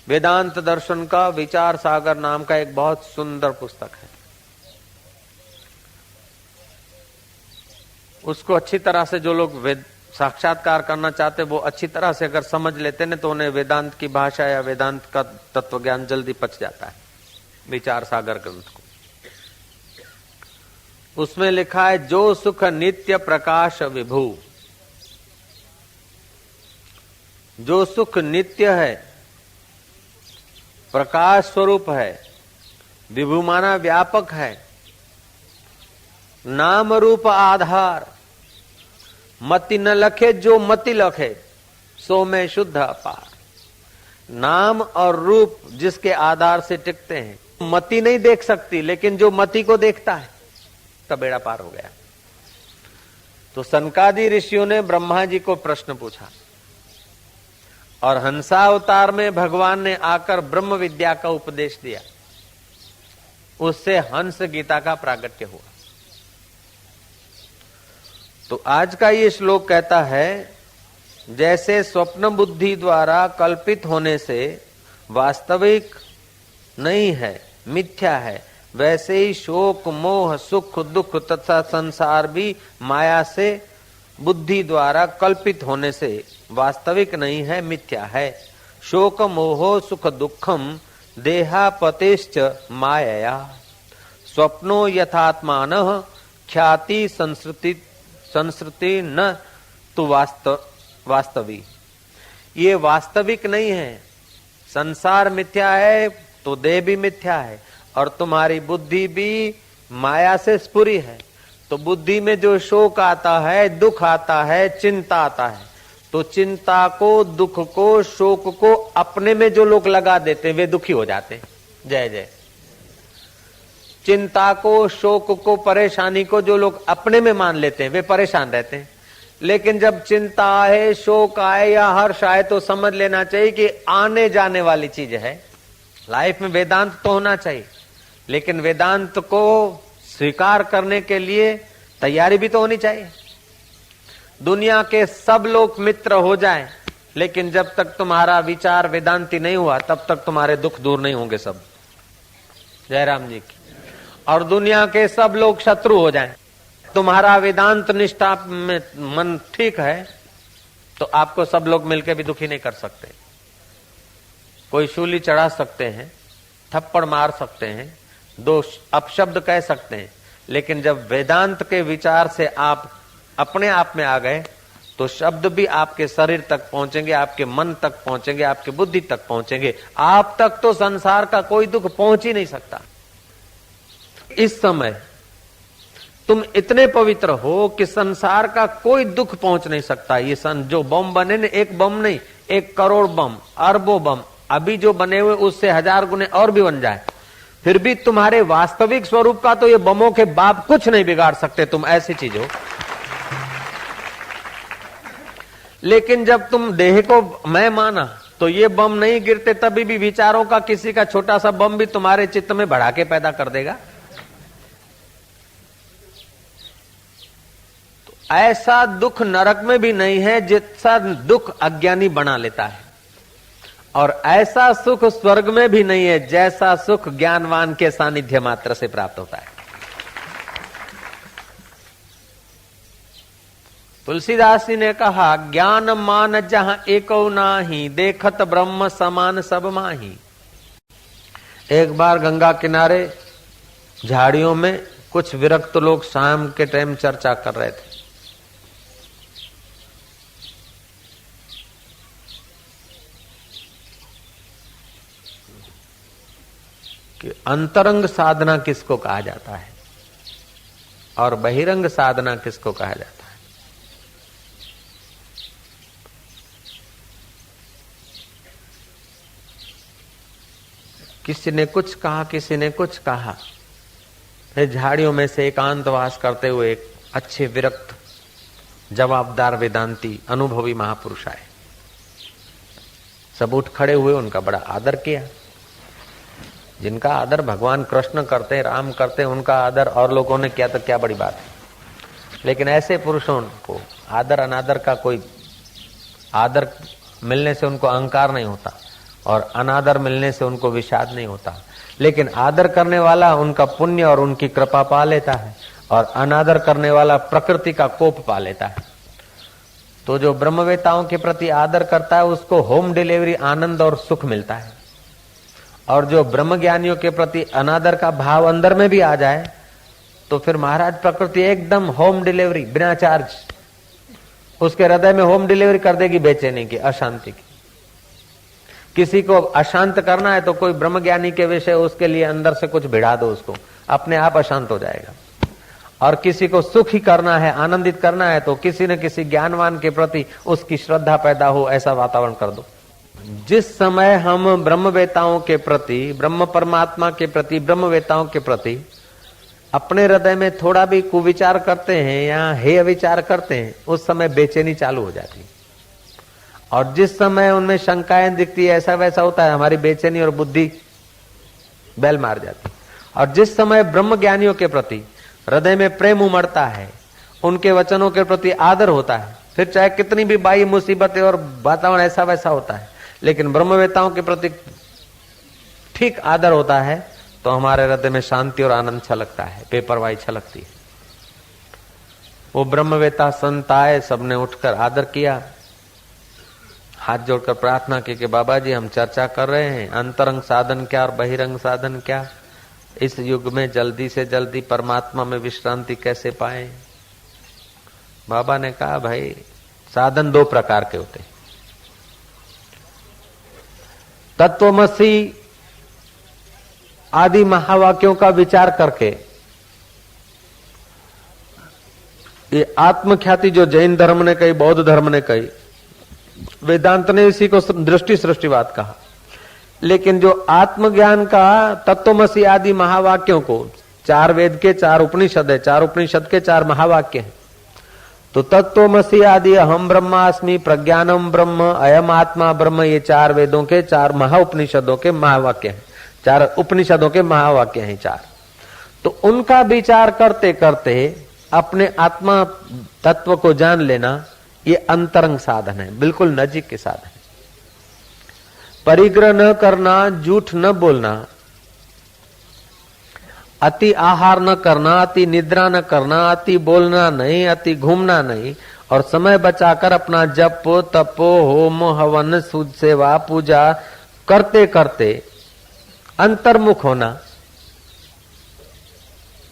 वेदांत दर्शन का विचार सागर नाम का एक बहुत सुंदर पुस्तक है। उसको अच्छी तरह से जो लोग साक्षात्कार करना चाहते वो अच्छी तरह से अगर समझ लेते न तो उन्हें वेदांत की भाषा या वेदांत का तत्व ज्ञान जल्दी पच जाता है। विचार सागर ग्रंथ को उसमें लिखा है, जो सुख नित्य प्रकाश विभू, जो सुख नित्य है, प्रकाश स्वरूप है, विभू माना व्यापक है, नाम रूप आधार, मति न लखे जो मति लखे, सो में शुद्ध अपार। नाम और रूप जिसके आधार से टिकते हैं, मति नहीं देख सकती, लेकिन जो मति को देखता है का बेड़ा पार हो गया। तो सनकादि ऋषियों ने ब्रह्मा जी को प्रश्न पूछा और हंसावतार में भगवान ने आकर ब्रह्म विद्या का उपदेश दिया। उससे हंस गीता का प्रागट्य हुआ। तो आज का ये श्लोक कहता है, जैसे स्वप्न बुद्धि द्वारा कल्पित होने से वास्तविक नहीं है, मिथ्या है, वैसे ही शोक मोह सुख दुख तथा संसार भी माया से बुद्धि द्वारा कल्पित होने से वास्तविक नहीं है, मिथ्या है। शोक मोहो सुख दुखम देहापतेश्च मायया, स्वप्नो यथात्मानः ख्याति संस्कृति न तो वास्तविक। ये वास्तविक नहीं है। संसार मिथ्या है तो देह भी मिथ्या है और तुम्हारी बुद्धि भी माया से स्फुरी है। तो बुद्धि में जो शोक आता है, दुख आता है, चिंता आता है, तो चिंता को, दुख को, शोक को अपने में जो लोग लगा देते हैं वे दुखी हो जाते हैं। जय जय। चिंता को, शोक को, परेशानी को जो लोग अपने में मान लेते हैं वे परेशान रहते हैं। लेकिन जब चिंता आए, शोक आए या हर्ष आए तो समझ लेना चाहिए कि आने जाने वाली चीज है। लाइफ में वेदांत तो होना चाहिए, लेकिन वेदांत को स्वीकार करने के लिए तैयारी भी तो होनी चाहिए। दुनिया के सब लोग मित्र हो जाएं, लेकिन जब तक तुम्हारा विचार वेदांती नहीं हुआ तब तक तुम्हारे दुख दूर नहीं होंगे सब। जयराम जी की। और दुनिया के सब लोग शत्रु हो जाएं, तुम्हारा वेदांत निष्ठा में मन ठीक है तो आपको सब लोग मिलकर भी दुखी नहीं कर सकते। कोई शूली चढ़ा सकते हैं, थप्पड़ मार सकते हैं, दो अपशब्द कह सकते हैं, लेकिन जब वेदांत के विचार से आप अपने आप में आ गए तो शब्द भी आपके शरीर तक पहुंचेंगे, आपके मन तक पहुंचेंगे, आपकी बुद्धि तक पहुंचेंगे। आप तक तो संसार का कोई दुख पहुंच ही नहीं सकता। इस समय तुम इतने पवित्र हो कि संसार का कोई दुख पहुंच नहीं सकता। ये जो बम बने ने, एक बम नहीं, 1 करोड़ बम, अरबों बम अभी जो बने हुए उससे 1000 गुने और भी बन जाए, फिर भी तुम्हारे वास्तविक स्वरूप का तो ये बमों के बाप कुछ नहीं बिगाड़ सकते। तुम ऐसी चीज हो। लेकिन जब तुम देह को मैं माना तो ये बम नहीं गिरते, तभी भी विचारों का किसी का छोटा सा बम भी तुम्हारे चित्त में भड़ाके पैदा कर देगा। तो ऐसा दुख नरक में भी नहीं है जितना दुख अज्ञानी बना लेता है, और ऐसा सुख स्वर्ग में भी नहीं है जैसा सुख ज्ञानवान के सानिध्य मात्र से प्राप्त होता है। तुलसीदास जी ने कहा, ज्ञान मान जहां एको नाही, देखत ब्रह्म समान सब माही। एक बार गंगा किनारे झाड़ियों में कुछ विरक्त लोग शाम के टाइम चर्चा कर रहे थे। कि अंतरंग साधना किसको कहा जाता है और बहिरंग साधना किसको कहा जाता है। किसी ने कुछ कहा, किसी ने कुछ कहा। फिर झाड़ियों में से एकांतवास करते हुए एक अच्छे विरक्त जवाबदार वेदांती अनुभवी महापुरुष आए। सब उठ खड़े हुए, उनका बड़ा आदर किया। जिनका आदर भगवान कृष्ण करते, राम करते, उनका आदर और लोगों ने किया तो क्या बड़ी बात है। लेकिन ऐसे पुरुषों को आदर अनादर का कोई आदर मिलने से उनको अहंकार नहीं होता। और अनादर मिलने से उनको विषाद नहीं होता। लेकिन आदर करने वाला उनका पुण्य और उनकी कृपा पा लेता है, और अनादर करने वाला प्रकृति का कोप पा लेता है। तो जो ब्रह्मवेताओं के प्रति आदर करता है उसको होम डिलीवरी आनंद और सुख मिलता है, और जो ब्रह्मज्ञानियों के प्रति अनादर का भाव अंदर में भी आ जाए तो फिर महाराज प्रकृति एकदम होम डिलीवरी बिना चार्ज उसके हृदय में होम डिलीवरी कर देगी बेचैनी की, अशांति की। किसी को अशांत करना है तो कोई ब्रह्मज्ञानी के विषय उसके लिए अंदर से कुछ भिड़ा दो, उसको अपने आप अशांत हो जाएगा। और किसी को सुखी करना है, आनंदित करना है, तो किसी न किसी ज्ञानवान के प्रति उसकी श्रद्धा पैदा हो ऐसा वातावरण कर दो। जिस समय हम ब्रह्मवेताओं के प्रति, ब्रह्म परमात्मा के प्रति, ब्रह्मवेताओं के प्रति अपने हृदय में थोड़ा भी कुविचार करते हैं या हेय विचार करते हैं, उस समय बेचैनी चालू हो जाती है। और जिस समय उनमें शंकाएं दिखती है, ऐसा वैसा होता है, हमारी बेचैनी और बुद्धि बैल मार जाती है। और जिस समय ब्रह्म ज्ञानियों के प्रति हृदय में प्रेम उमड़ता है, उनके वचनों के प्रति आदर होता है, फिर चाहे कितनी भी बाई मुसीबतें और वातावरण ऐसा वैसा होता है, लेकिन ब्रह्मवेताओं के प्रति ठीक आदर होता है, तो हमारे हृदय में शांति और आनंद छलकता है, बेपरवाही छलकती है। वो ब्रह्मवेता संत आए, सबने उठकर आदर किया, हाथ जोड़कर प्रार्थना की कि बाबा जी हम चर्चा कर रहे हैं अंतरंग साधन क्या और बहिरंग साधन क्या, इस युग में जल्दी से जल्दी परमात्मा में विश्रांति कैसे पाए। बाबा ने कहा भाई साधन दो प्रकार के होते, तत्वमसी आदि महावाक्यों का विचार करके, ये आत्मख्याति जो जैन धर्म ने कही, बौद्ध धर्म ने कही, वेदांत ने इसी को दृष्टि सृष्टिवाद कहा। लेकिन जो आत्मज्ञान का तत्वमसी आदि महावाक्यों को, चार वेद के चार उपनिषद है, चार उपनिषद के चार महावाक्य हैं, तो तत्वमसी आदि अहम ब्रह्मास्मि, प्रज्ञानम ब्रह्म, अयम आत्मा ब्रह्म, ये चार वेदों के चार महाउपनिषदों के महावाक्य हैं, चार उपनिषदों के महावाक्य हैं चार। तो उनका विचार करते करते अपने आत्मा तत्व को जान लेना, ये अंतरंग साधन है, बिल्कुल नजीक के साधन है। परिग्रह न करना, झूठ न बोलना, अति आहार न करना, अति निद्रा न करना, अति बोलना नहीं, अति घूमना नहीं, और समय बचाकर अपना जप तपो होम हवन सूद सेवा पूजा करते करते अंतर्मुख होना,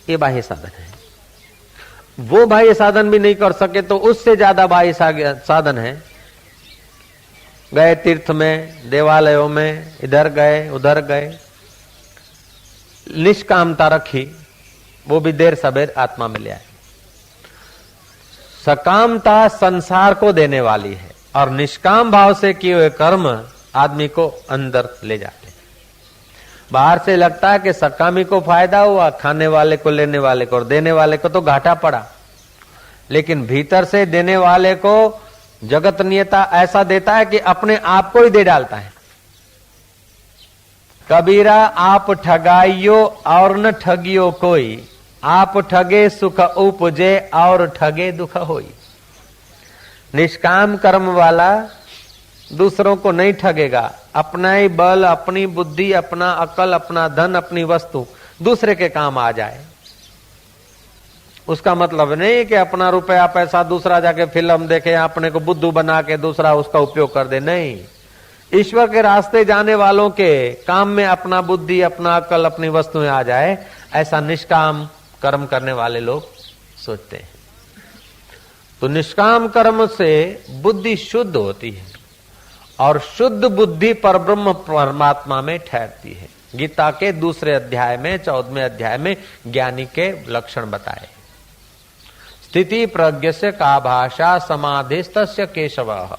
ये बाह्य साधन है। वो बाह्य साधन भी नहीं कर सके तो उससे ज्यादा बाह्य साधन है। गए तीर्थ में, देवालयों में, इधर गए उधर गए, निष्कामता रखी, वो भी देर सबेर आत्मा में ले आए। सकामता संसार को देने वाली है, और निष्काम भाव से किए हुए कर्म आदमी को अंदर ले जाते हैं। बाहर से लगता है कि सकामी को फायदा हुआ, खाने वाले को, लेने वाले को, और देने वाले को तो घाटा पड़ा, लेकिन भीतर से देने वाले को जगत नियता ऐसा देता है कि अपने आप को ही दे डालता है। कबीरा आप ठगाइयो और न ठगियो कोई, आप ठगे सुख उपजे और ठगे दुख होई। निष्काम कर्म वाला दूसरों को नहीं ठगेगा, अपना ही बल, अपनी बुद्धि, अपना अकल, अपना धन, अपनी वस्तु दूसरे के काम आ जाए। उसका मतलब नहीं कि अपना रुपया पैसा दूसरा जाके फिल्म देखे, अपने को बुद्धू बना के दूसरा उसका उपयोग कर दे, नहीं। ईश्वर के रास्ते जाने वालों के काम में अपना बुद्धि, अपना अकल, अपनी वस्तुएं आ जाए, ऐसा निष्काम कर्म करने वाले लोग सोचते हैं। तो निष्काम कर्म से बुद्धि शुद्ध होती है, और शुद्ध बुद्धि परब्रह्म परमात्मा में ठहरती है। गीता के दूसरे अध्याय में, 14वें अध्याय में ज्ञानी के लक्षण बताए। स्थिति प्रज्ञ से का भाषा समाधिस्तस्य केशवः,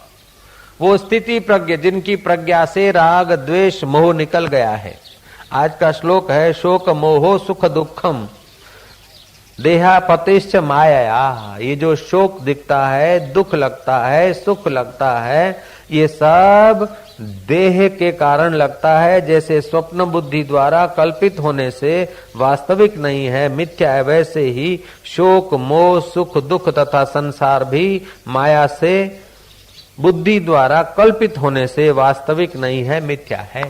वो स्थिति प्रज्ञ जिनकी प्रज्ञा से राग द्वेष मोह निकल गया है। आज का श्लोक है, शोक मोहो सुख दुखम देहापतिश्च माया। ये जो शोक दिखता है, दुख लगता है, सुख लगता है, ये सब देह के कारण लगता है। जैसे स्वप्न बुद्धि द्वारा कल्पित होने से वास्तविक नहीं है, मिथ्या है, वैसे ही शोक मोह सुख दुख तथा संसार भी माया से बुद्धि द्वारा कल्पित होने से वास्तविक नहीं है, मिथ्या है।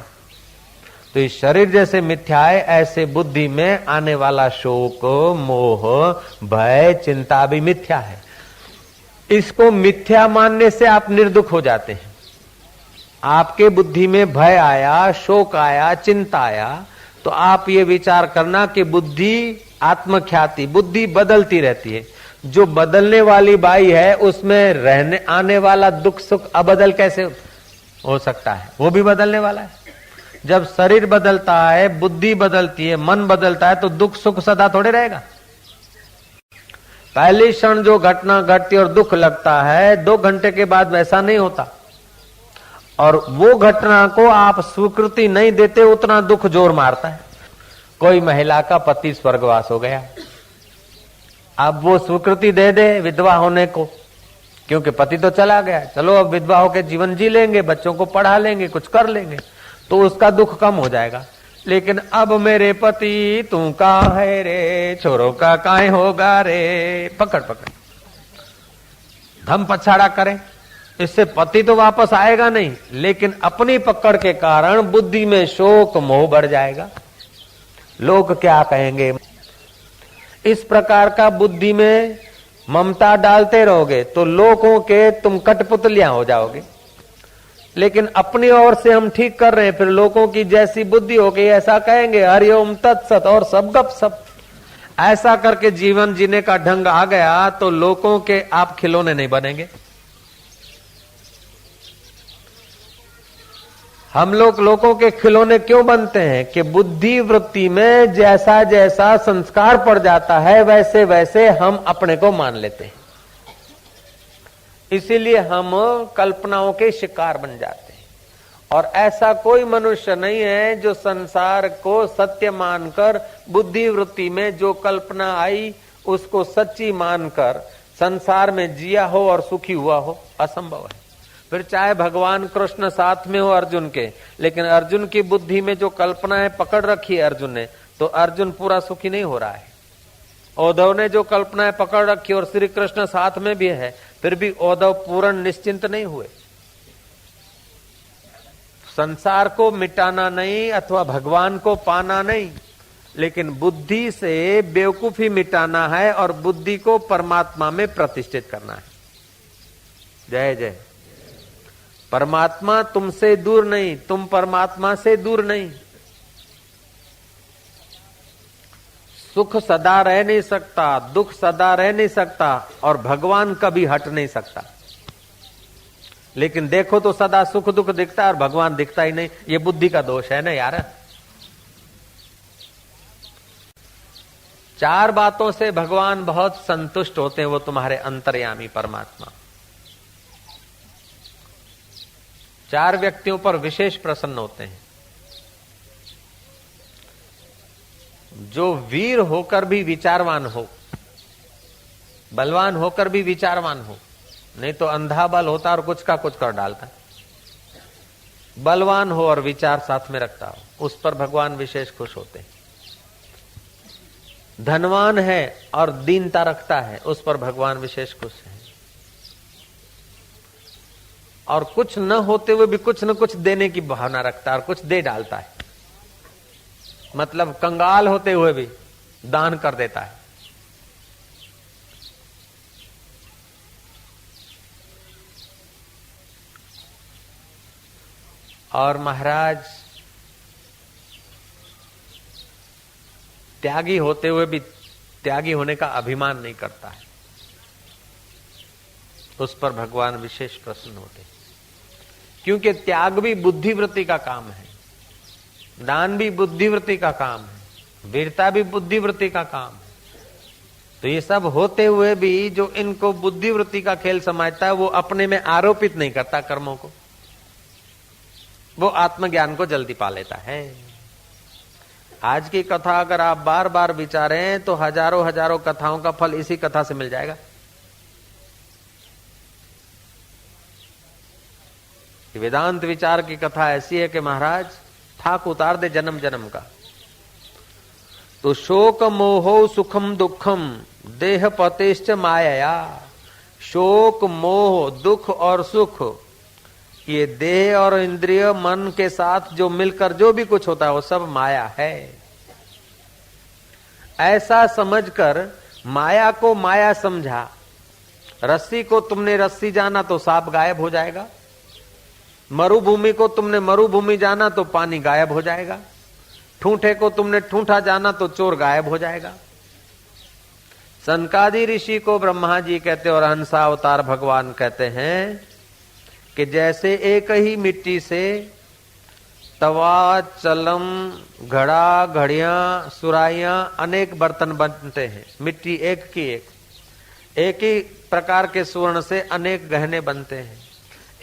तो इस शरीर जैसे मिथ्या है, ऐसे बुद्धि में आने वाला शोक, मोह, भय, चिंता भी मिथ्या है। इसको मिथ्या मानने से आप निर्दुख हो जाते हैं। आपके बुद्धि में भय आया, शोक आया, चिंता आया, तो आप ये विचार करना कि बुद्धि आत्मख्याति, बुद्धि बदलती रहती है। जो बदलने वाली बाई है उसमें रहने आने वाला दुख सुख अबदल कैसे हो सकता है? वो भी बदलने वाला है। जब शरीर बदलता है, बुद्धि बदलती है, मन बदलता है, तो दुख सुख सदा थोड़े रहेगा। पहली क्षण जो घटना घटती और दुख लगता है, 2 घंटे के बाद वैसा नहीं होता। और वो घटना को आप स्वीकृति नहीं देते, उतना दुख जोर मारता है। कोई महिला का पति स्वर्गवास हो गया, अब वो स्वीकृति दे दे विधवा होने को, क्योंकि पति तो चला गया, चलो अब विधवा होकर जीवन जी लेंगे, बच्चों को पढ़ा लेंगे, कुछ कर लेंगे, तो उसका दुख कम हो जाएगा। लेकिन अब मेरे पति तू का है रे, छोरों का काहे होगा रे, पकड़ पकड़ धम पछाड़ा करें, इससे पति तो वापस आएगा नहीं, लेकिन अपनी पकड़ के कारण बुद्धि में शोक मोह बढ़ जाएगा। लोग क्या कहेंगे, इस प्रकार का बुद्धि में ममता डालते रहोगे तो लोगों के तुम कठपुतलियां हो जाओगे। लेकिन अपनी ओर से हम ठीक कर रहे हैं, फिर लोगों की जैसी बुद्धि हो गई ऐसा कहेंगे, हरिओम तत्सत, और सब गप सब। ऐसा करके जीवन जीने का ढंग आ गया तो लोगों के आप खिलौने नहीं बनेंगे। हम लोग लोगों के खिलौने क्यों बनते हैं कि बुद्धि वृत्ति में जैसा जैसा संस्कार पड़ जाता है वैसे वैसे हम अपने को मान लेते हैं। इसीलिए हम कल्पनाओं के शिकार बन जाते हैं। और ऐसा कोई मनुष्य नहीं है जो संसार को सत्य मानकर, बुद्धि वृत्ति में जो कल्पना आई उसको सच्ची मानकर संसार में जिया हो और सुखी हुआ हो, असंभव है। फिर चाहे भगवान कृष्ण साथ में हो अर्जुन के, लेकिन अर्जुन की बुद्धि में जो कल्पनाएं पकड़ रखी है अर्जुन ने, तो अर्जुन पूरा सुखी नहीं हो रहा है। उद्धव ने जो कल्पनाएं पकड़ रखी और श्री कृष्ण साथ में भी है, फिर भी उद्धव पूर्ण निश्चिंत नहीं हुए। संसार को मिटाना नहीं अथवा भगवान को पाना नहीं, लेकिन बुद्धि से बेवकूफी मिटाना है और बुद्धि को परमात्मा में प्रतिष्ठित करना है। जय जय। परमात्मा तुमसे दूर नहीं, तुम परमात्मा से दूर नहीं। सुख सदा रह नहीं सकता, दुख सदा रह नहीं सकता, और भगवान कभी हट नहीं सकता। लेकिन देखो तो सदा सुख दुख दिखता है और भगवान दिखता ही नहीं। ये बुद्धि का दोष है ना यार। 4 बातों से भगवान बहुत संतुष्ट होते हैं, वो तुम्हारे अंतर्यामी परमात्मा। 4 व्यक्तियों पर विशेष प्रसन्न होते हैं। जो वीर होकर भी विचारवान हो, बलवान होकर भी विचारवान हो, नहीं तो अंधा बल होता और कुछ का कुछ कर डालता। बलवान हो और विचार साथ में रखता हो, उस पर भगवान विशेष खुश होते हैं। धनवान है और दीनता रखता है, उस पर भगवान विशेष खुश है। और कुछ न होते हुए भी कुछ न कुछ देने की भावना रखता है और कुछ दे डालता है। मतलब कंगाल होते हुए भी दान कर देता है। और महाराज त्यागी होते हुए भी त्यागी होने का अभिमान नहीं करता है, उस पर भगवान विशेष प्रसन्न होते हैं। क्योंकि त्याग भी बुद्धिवृत्ति का काम है, दान भी बुद्धिवृत्ति का काम है, वीरता भी बुद्धिवृत्ति का काम है। तो ये सब होते हुए भी जो इनको बुद्धिवृत्ति का खेल समझता है, वो अपने में आरोपित नहीं करता कर्मों को, वो आत्मज्ञान को जल्दी पा लेता है। आज की कथा अगर आप बार बार विचारें तो हजारों हजारों कथाओं का फल इसी कथा से मिल जाएगा। वेदांत विचार की कथा ऐसी है कि महाराज ठाक उतार दे जन्म जन्म का। तो शोक मोहो सुखम दुखम देह पतेश्च माया, शोक, मोह, दुख और सुख, ये देह और इंद्रिय मन के साथ जो मिलकर जो भी कुछ होता है वो सब माया है। ऐसा समझकर माया को माया समझा। रस्सी को तुमने रस्सी जाना तो सांप गायब हो जाएगा, मरुभूमि को तुमने मरुभूमि जाना तो पानी गायब हो जाएगा, ठूंठे को तुमने ठूंठा जाना तो चोर गायब हो जाएगा। सनकादि ऋषि को ब्रह्मा जी कहते और हंसा अवतार भगवान कहते हैं कि जैसे एक ही मिट्टी से तवा, चलम, घड़ा, घड़ियां, सुराइयां, अनेक बर्तन बनते हैं। मिट्टी एक की एक ही प्रकार के स्वर्ण से अनेक गहने बनते हैं।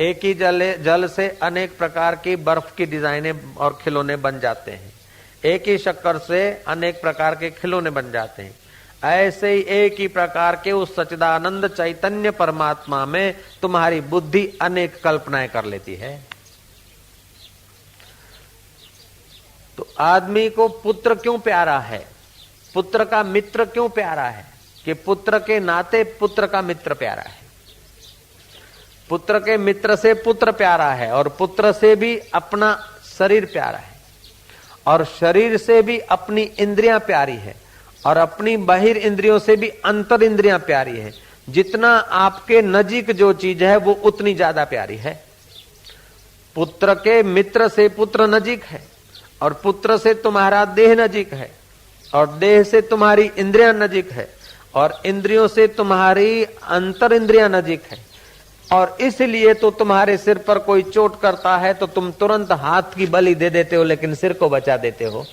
एक ही जल से अनेक प्रकार की बर्फ की डिजाइनें और खिलौने बन जाते हैं। एक ही शक्कर से अनेक प्रकार के खिलौने बन जाते हैं। ऐसे ही एक ही प्रकार के उस सच्चिदानंद चैतन्य परमात्मा में तुम्हारी बुद्धि अनेक कल्पनाएं कर लेती है। तो आदमी को पुत्र क्यों प्यारा है, पुत्र का मित्र क्यों प्यारा है? कि पुत्र के नाते पुत्र का मित्र प्यारा है, पुत्र के मित्र से पुत्र प्यारा है, और पुत्र से भी अपना शरीर प्यारा है, और शरीर से भी अपनी इंद्रियां प्यारी है, और अपनी बाहिर इंद्रियों से भी अंतर इंद्रियां प्यारी है। जितना आपके नजीक जो चीज है वो उतनी ज्यादा प्यारी है। पुत्र के मित्र से पुत्र नजीक है, और पुत्र से तुम्हारा देह नजीक है, और देह से तुम्हारी इंद्रियां नजीक है, और इंद्रियों से तुम्हारी अंतर इंद्रियां नजीक है। और इसलिए तो तुम्हारे सिर पर कोई चोट करता है तो तुम तुरंत हाथ की बलि दे देते हो, लेकिन सिर को बचा देते हो,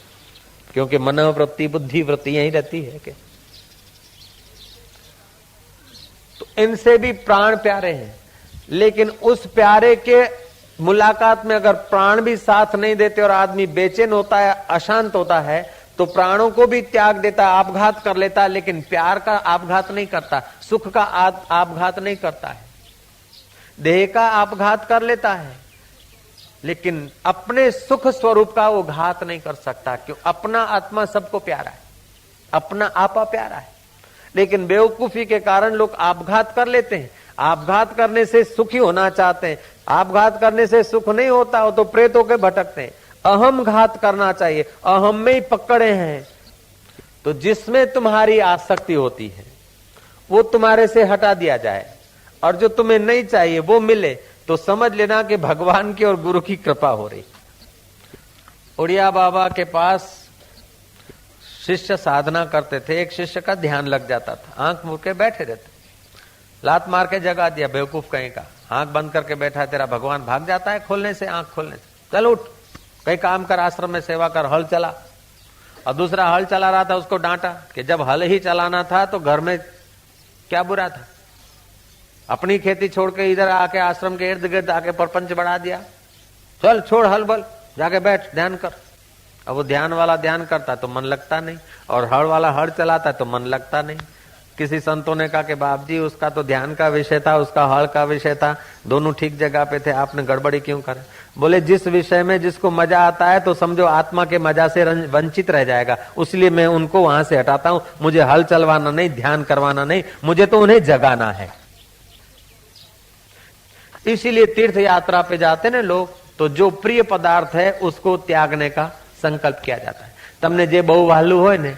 क्योंकि मनोवृत्ति, बुद्धि वृत्ति यही रहती है। कि तो इनसे भी प्राण प्यारे हैं, लेकिन उस प्यारे के मुलाकात में अगर प्राण भी साथ नहीं देते और आदमी बेचैन होता है, अशांत होता है, तो प्राणों को भी त्याग देता, आपघात कर लेता, लेकिन प्यार का आपघात नहीं करता, सुख का आपघात नहीं करता है। देह का आपघात कर लेता है, लेकिन अपने सुख स्वरूप का वो घात नहीं कर सकता। क्यों? अपना आत्मा सबको प्यारा है, अपना आपा प्यारा है। लेकिन बेवकूफी के कारण लोग आपघात कर लेते हैं। आपघात करने से सुखी होना चाहते हैं, आपघात करने से सुख नहीं होता हो तो प्रेत होकर भटकते हैं। अहम घात करना चाहिए, अहम में ही पकड़े हैं। तो जिसमें तुम्हारी आसक्ति होती है वो तुम्हारे से हटा दिया जाए, और जो तुम्हें नहीं चाहिए वो मिले, तो समझ लेना कि भगवान की और गुरु की कृपा हो रही। उड़िया बाबा के पास शिष्य साधना करते थे, एक शिष्य का ध्यान लग जाता था, आंख मूंद के बैठे रहते, लात मार के जगा दिया, बेवकूफ कहीं का, आंख बंद करके बैठा, तेरा भगवान भाग जाता है खोलने से, आंख खोलने से, चल उठ, कई काम कर, आश्रम में सेवा कर, हल चला। और दूसरा हल चला रहा था, उसको डांटा कि जब हल ही चलाना था तो घर में क्या बुरा था, अपनी खेती छोड़ के इधर आके आश्रम के इर्द गिर्द आके परपंच बढ़ा दिया, चल छोड़ हल बल, जाके बैठ ध्यान कर। अब वो ध्यान वाला ध्यान करता तो मन लगता नहीं, और हड़ वाला हड़ चलाता तो मन लगता नहीं। किसी संतों ने कहा कि बाप जी उसका तो ध्यान का विषय था, उसका हड़ का विषय था, दोनों ठीक जगह पे थे, आपने गड़बड़ी क्यों करे? बोले जिस विषय में जिसको मजा आता है तो समझो आत्मा के मजा से वंचित रह जाएगा, इसलिए मैं उनको वहां से हटाता हूं। मुझे हल चलवाना नहीं, ध्यान करवाना नहीं, मुझे तो उन्हें जगाना है। इसीलिए तीर्थ यात्रा पे जाते ना लोग, तो जो प्रिय पदार्थ है उसको त्यागने का संकल्प किया जाता है। तमने जे बहु वालू होय ने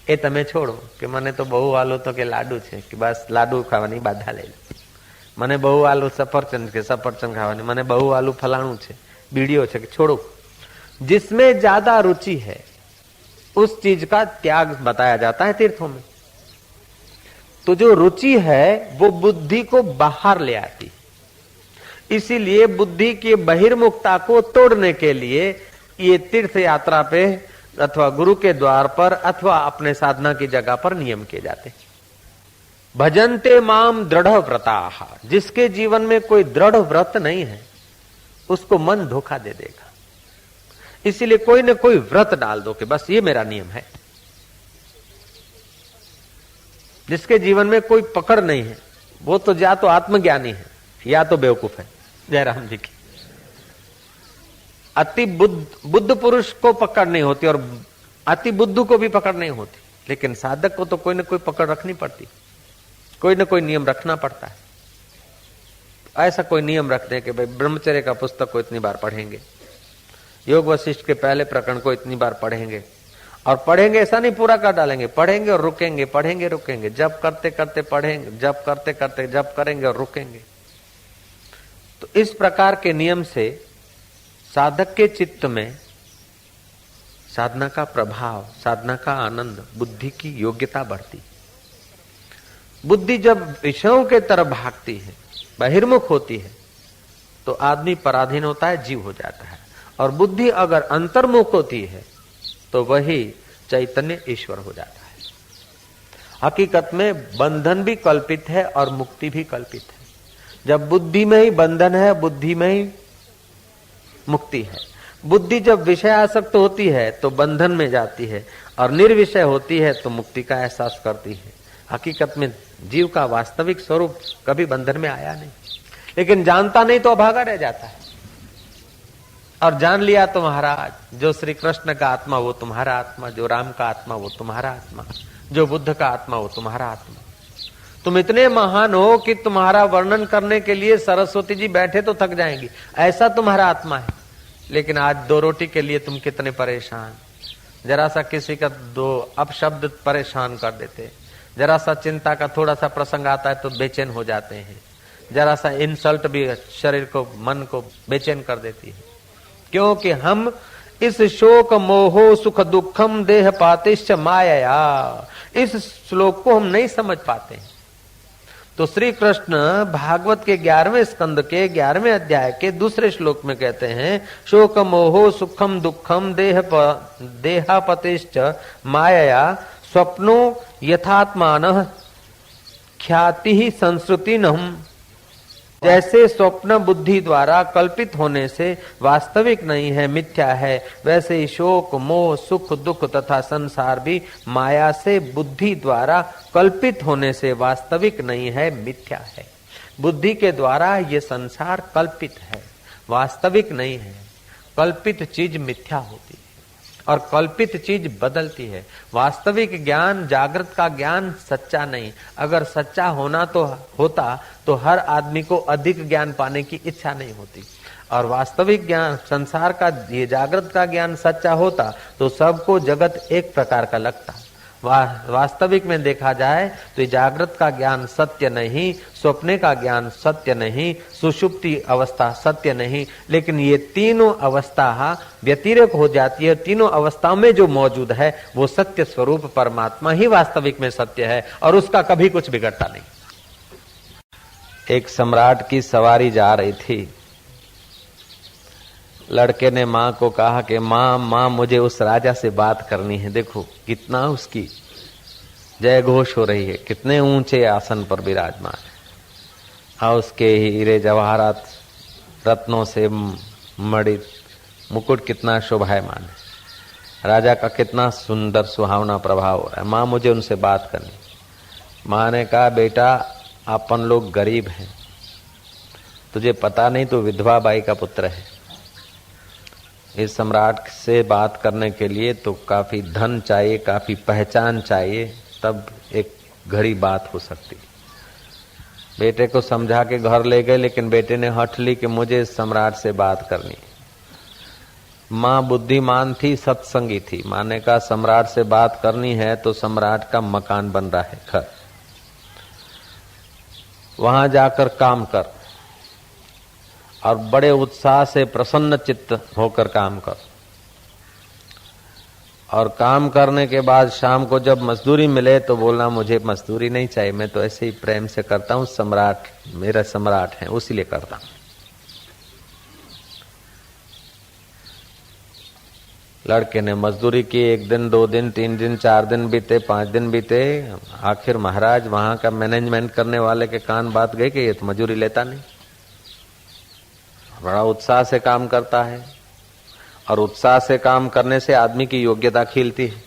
એ તમે છોડો, કે મને તો બહુ વાલો તો કે લાડુ છે, કે બસ લાડુ ખાવાની બાધા લઈ લો, મને બહુ વાલું સફરચંદ કે સફરચંદ ખાવાની, મને બહુ વાલું ફલાણું છે, બીડીઓ છે, કે छोड़ो। जिसमें ज्यादा रुचि है उस चीज का त्याग बताया जाता है तीर्थों में। तो जो रुचि है वो बुद्धि को बाहर ले आती, इसीलिए बुद्धि की बहिर्मुखता को तोड़ने के लिए ये तीर्थ यात्रा पे अथवा गुरु के द्वार पर अथवा अपने साधना की जगह पर नियम किए जाते। भजन्ते माम दृढ़ व्रताः, जिसके जीवन में कोई दृढ़ व्रत नहीं है उसको मन धोखा दे देगा। इसीलिए कोई न कोई व्रत डाल दो कि बस ये मेरा नियम है। जिसके जीवन में कोई पकड़ नहीं है वो तो या तो आत्मज्ञानी है या तो बेवकूफ है। जयराम जी की अति बुद्ध पुरुष को पकड़ नहीं होती और अति बुद्धू को भी पकड़ नहीं होती, लेकिन साधक को तो कोई न कोई पकड़ रखनी पड़ती, कोई न कोई नियम रखना पड़ता है। ऐसा कोई नियम रखते हैं कि भाई ब्रह्मचर्य का पुस्तक को इतनी बार पढ़ेंगे, योग वशिष्ठ के पहले प्रकरण को इतनी बार पढ़ेंगे, और पढ़ेंगे ऐसा नहीं पूरा कर डालेंगे, पढ़ेंगे और रुकेंगे, पढ़ेंगे रुकेंगे, जब करते करते पढ़ेंगे, जब करते करते जब करेंगे और रुकेंगे। तो इस प्रकार के नियम से साधक के चित्त में साधना का प्रभाव, साधना का आनंद, बुद्धि की योग्यता बढ़ती। बुद्धि जब विषयों के तरफ भागती है, बहिर्मुख होती है, तो आदमी पराधीन होता है, जीव हो जाता है। और बुद्धि अगर अंतर्मुख होती है तो वही चैतन्य ईश्वर हो जाता है। हकीकत में बंधन भी कल्पित है और मुक्ति भी कल्पित है। जब बुद्धि में ही बंधन है, बुद्धि में ही मुक्ति है। बुद्धि जब विषय आसक्त होती है तो बंधन में जाती है, और निर्विषय होती है तो मुक्ति का एहसास करती है। हकीकत में जीव का वास्तविक स्वरूप कभी बंधन में आया नहीं, लेकिन जानता नहीं तो अभागा रह जाता है। और जान लिया तो महाराज, जो श्री कृष्ण का आत्मा वो तुम्हारा आत्मा, जो राम का आत्मा वो तुम्हारा आत्मा, जो बुद्ध का आत्मा वो तुम्हारा आत्मा। तुम इतने महान हो कि तुम्हारा वर्णन करने के लिए सरस्वती जी बैठे तो थक जाएंगी, ऐसा तुम्हारा आत्मा है। लेकिन आज 2 रोटी के लिए तुम कितने परेशान, जरा सा किसी का 2 अपशब्द परेशान कर देते, जरा सा चिंता का थोड़ा सा प्रसंग आता है तो बेचैन हो जाते हैं, जरा सा इंसल्ट भी शरीर को, मन को बेचैन कर देती है। क्योंकि हम इस शोक मोहो सुख दुखम देह पातिश्च माया, इस श्लोक को हम नहीं समझ पाते हैं। तो श्री कृष्ण भागवत के 11वें स्कंद के 11वें अध्याय के दूसरे श्लोक में कहते हैं, शोक मोहो सुखम दुखम देहापतिश्च माया स्वप्नो यथात्मान ख्याति ही संस्कृति नहम। जैसे स्वप्न बुद्धि द्वारा कल्पित होने से वास्तविक नहीं है, मिथ्या है, वैसे ही शोक मोह सुख दुख तथा संसार भी माया से बुद्धि द्वारा कल्पित होने से वास्तविक नहीं है, मिथ्या है। बुद्धि के द्वारा ये संसार कल्पित है, वास्तविक नहीं है। कल्पित चीज मिथ्या होती है और कल्पित चीज बदलती है। वास्तविक ज्ञान, जागृत का ज्ञान सच्चा नहीं। अगर सच्चा होना तो होता तो हर आदमी को अधिक ज्ञान पाने की इच्छा नहीं होती। और वास्तविक ज्ञान, संसार का ये जागृत का ज्ञान सच्चा होता तो सबको जगत एक प्रकार का लगता। वास्तविक में देखा जाए तो जागृत का ज्ञान सत्य नहीं, स्वप्ने का ज्ञान सत्य नहीं, सुषुप्ति अवस्था सत्य नहीं, लेकिन ये तीनों अवस्था व्यतिरेक हो जाती है। तीनों अवस्थाओं में जो मौजूद है वो सत्य स्वरूप परमात्मा ही वास्तविक में सत्य है और उसका कभी कुछ बिगड़ता नहीं। एक सम्राट की सवारी जा रही थी। लड़के ने माँ को कहा कि माँ मुझे उस राजा से बात करनी है। देखो कितना उसकी जय घोष हो रही है, कितने ऊंचे आसन पर विराजमान है, हाँ उसके हीरे जवाहरात रत्नों से मड़ित मुकुट कितना शोभायमान है, राजा का कितना सुंदर सुहावना प्रभाव हो रहा है। माँ मुझे उनसे बात करनी। माँ ने कहा बेटा अपन लोग गरीब हैं, तुझे पता नहीं तो विधवा बाई का पुत्र है। इस सम्राट से बात करने के लिए तो काफी धन चाहिए, काफी पहचान चाहिए, तब एक घड़ी बात हो सकती। बेटे को समझा के घर ले गए, लेकिन बेटे ने हठ ली कि मुझे इस सम्राट से बात करनी। माँ बुद्धिमान थी, सत्संगी थी। माँ ने कहा सम्राट से बात करनी है तो सम्राट का मकान बन रहा है, घर, वहां जाकर काम कर और बड़े उत्साह से प्रसन्न चित्त होकर काम कर। और काम करने के बाद शाम को जब मजदूरी मिले तो बोलना मुझे मजदूरी नहीं चाहिए, मैं तो ऐसे ही प्रेम से करता हूँ, सम्राट मेरा सम्राट है उसी लिए करता हूँ। लड़के ने मजदूरी की। 1 दिन 2 दिन 3 दिन 4 दिन बीते, 5 दिन बीते। आखिर महाराज वहां का मैनेजमेंट करने वाले के कान बात गई कि ये तो मजदूरी लेता नहीं, बड़ा उत्साह से काम करता है। और उत्साह से काम करने से आदमी की योग्यता खिलती है।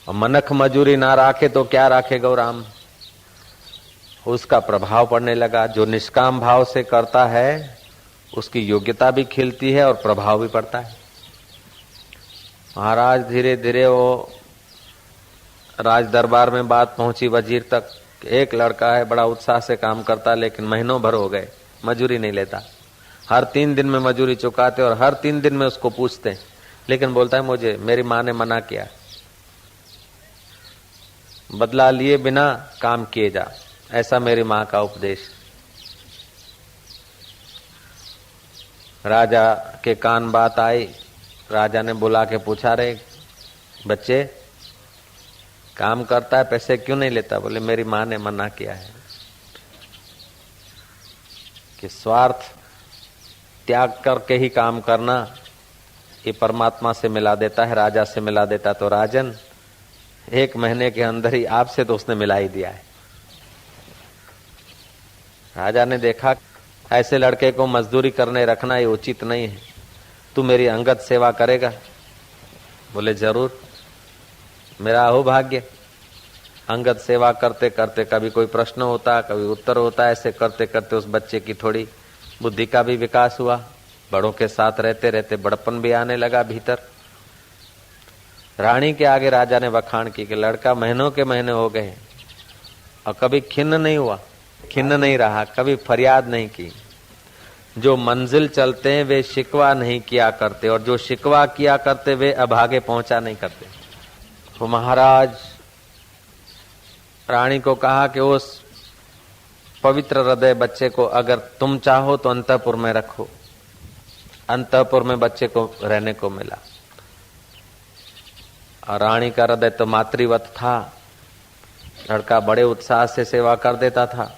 और मनख मजूरी ना राखे तो क्या राखे गौराम, उसका प्रभाव पड़ने लगा। जो निष्काम भाव से करता है उसकी योग्यता भी खिलती है और प्रभाव भी पड़ता है। महाराज धीरे धीरे वो राज दरबार में बात पहुंची वजीर तक कि एक लड़का है, बड़ा उत्साह से काम करता, लेकिन महीनों भर हो गए मजूरी नहीं लेता। हर 3 दिन में मजूरी चुकाते और हर 3 दिन में उसको पूछते, लेकिन बोलता है मुझे मेरी माँ ने मना किया, बदला लिए बिना काम किए जा, ऐसा मेरी माँ का उपदेश। राजा के कान बात आई। राजा ने बुला के पूछा, रे बच्चे, काम करता है पैसे क्यों नहीं लेता? बोले मेरी माँ ने मना किया है कि स्वार्थ त्याग करके ही काम करना ये परमात्मा से मिला देता है, राजा से मिला देता। तो राजन, 1 महीने के अंदर ही आपसे तो उसने मिला ही दिया है। राजा ने देखा ऐसे लड़के को मजदूरी करने रखना ये उचित नहीं है, तू मेरी अंगत सेवा करेगा? बोले जरूर, मेरा अहोभाग्य। अंगत सेवा करते करते कभी कोई प्रश्न होता, कभी उत्तर होता, ऐसे करते करते उस बच्चे की थोड़ी बुद्धि का भी विकास हुआ। बड़ों के साथ रहते रहते बड़पन भी आने लगा भीतर। रानी के आगे राजा ने बखान की कि लड़का महीनों के महीने हो गए और कभी खिन्न नहीं हुआ, खिन्न नहीं रहा, कभी फरियाद नहीं की। जो मंजिल चलते हैं वे शिकवा नहीं किया करते, और जो शिकवा किया करते वे अभागे पहुंचा नहीं करते। तो महाराज रानी को कहा कि उस पवित्र हृदय बच्चे को अगर तुम चाहो तो अंतःपुर में रखो। अंतःपुर में बच्चे को रहने को मिला। और रानी का हृदय तो मातृवत था। लड़का बड़े उत्साह से सेवा कर देता था।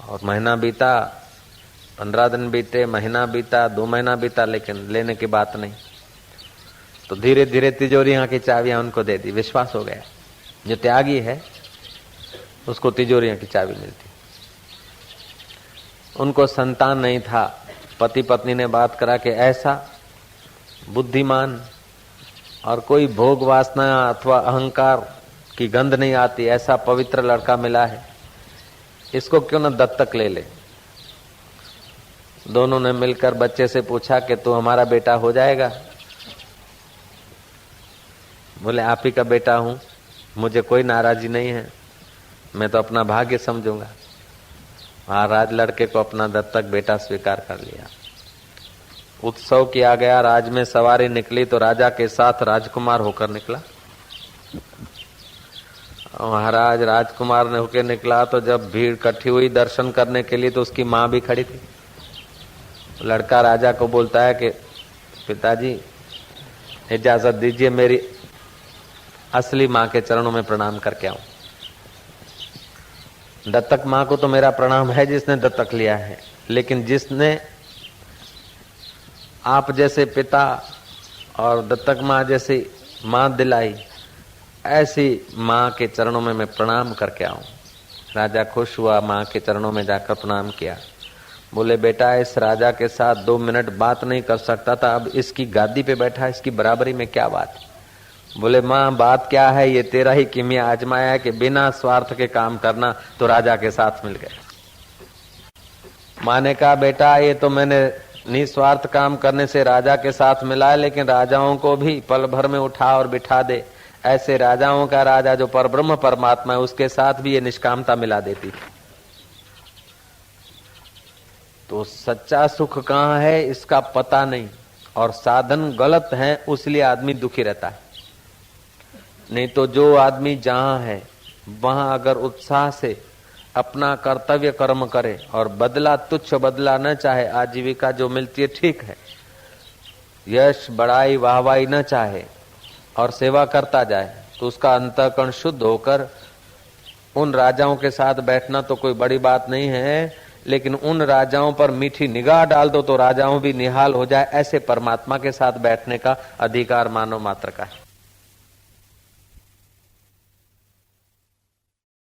और महीना बीता, 15 दिन बीते, महीना बीता, 2 महीना बीता, लेकिन लेने की बात नहीं। तो धीरे धीरे तिजोरियां की चाबियां उनको दे दी। विश्वास हो गया, जो त्यागी है उसको तिजोरियां की चाबी मिलती। उनको संतान नहीं था। पति पत्नी ने बात करा कि ऐसा बुद्धिमान और कोई भोग वासना अथवा अहंकार की गंध नहीं आती, ऐसा पवित्र लड़का मिला है, इसको क्यों न दत्तक ले ले। दोनों ने मिलकर बच्चे से पूछा कि तू हमारा बेटा हो जाएगा? बोले आप ही का बेटा हूं, मुझे कोई नाराजी नहीं है, मैं तो अपना भाग्य समझूंगा। महाराज लड़के को अपना दत्तक बेटा स्वीकार कर लिया। उत्सव किया गया। राज में सवारी निकली तो राजा के साथ राजकुमार होकर निकला। महाराज राजकुमार ने होकर निकला तो जब भीड़ इकट्ठी हुई दर्शन करने के लिए तो उसकी माँ भी खड़ी थी। लड़का राजा को बोलता है कि पिताजी इजाजत दीजिए, मेरी असली माँ के चरणों में प्रणाम करके आऊं। दत्तक माँ को तो मेरा प्रणाम है जिसने दत्तक लिया है, लेकिन जिसने आप जैसे पिता और दत्तक माँ जैसी माँ दिलाई, ऐसी माँ के चरणों में मैं प्रणाम करके आऊं। राजा खुश हुआ, माँ के चरणों में जाकर प्रणाम किया। बोले बेटा, इस राजा के साथ 2 मिनट बात नहीं कर सकता था, अब इसकी गादी पे बैठा, इसकी बराबरी में क्या बात? बोले माँ बात क्या है, ये तेरा ही किमिया आजमाया है कि बिना स्वार्थ के काम करना, तो राजा के साथ मिल गए। माँ ने कहा बेटा, ये तो मैंने निस्वार्थ काम करने से राजा के साथ मिला है, लेकिन राजाओं को भी पल भर में उठा और बिठा दे, ऐसे राजाओं का राजा जो परब्रह्म परमात्मा है उसके साथ भी ये निष्कामता मिला देती थी। तो सच्चा सुख कहाँ है इसका पता नहीं, और साधन गलत है उसलिए आदमी दुखी रहता है। नहीं तो जो आदमी जहां है वहां अगर उत्साह से अपना कर्तव्य कर्म करे और बदला तुच्छ बदला न चाहे, आजीविका जो मिलती है ठीक है, यश बड़ाई वाहवाही न चाहे और सेवा करता जाए, तो उसका अंतःकरण शुद्ध होकर उन राजाओं के साथ बैठना तो कोई बड़ी बात नहीं है, लेकिन उन राजाओं पर मीठी निगाह डाल दो तो राजाओं भी निहाल हो जाए, ऐसे परमात्मा के साथ बैठने का अधिकार मानव मात्र का है।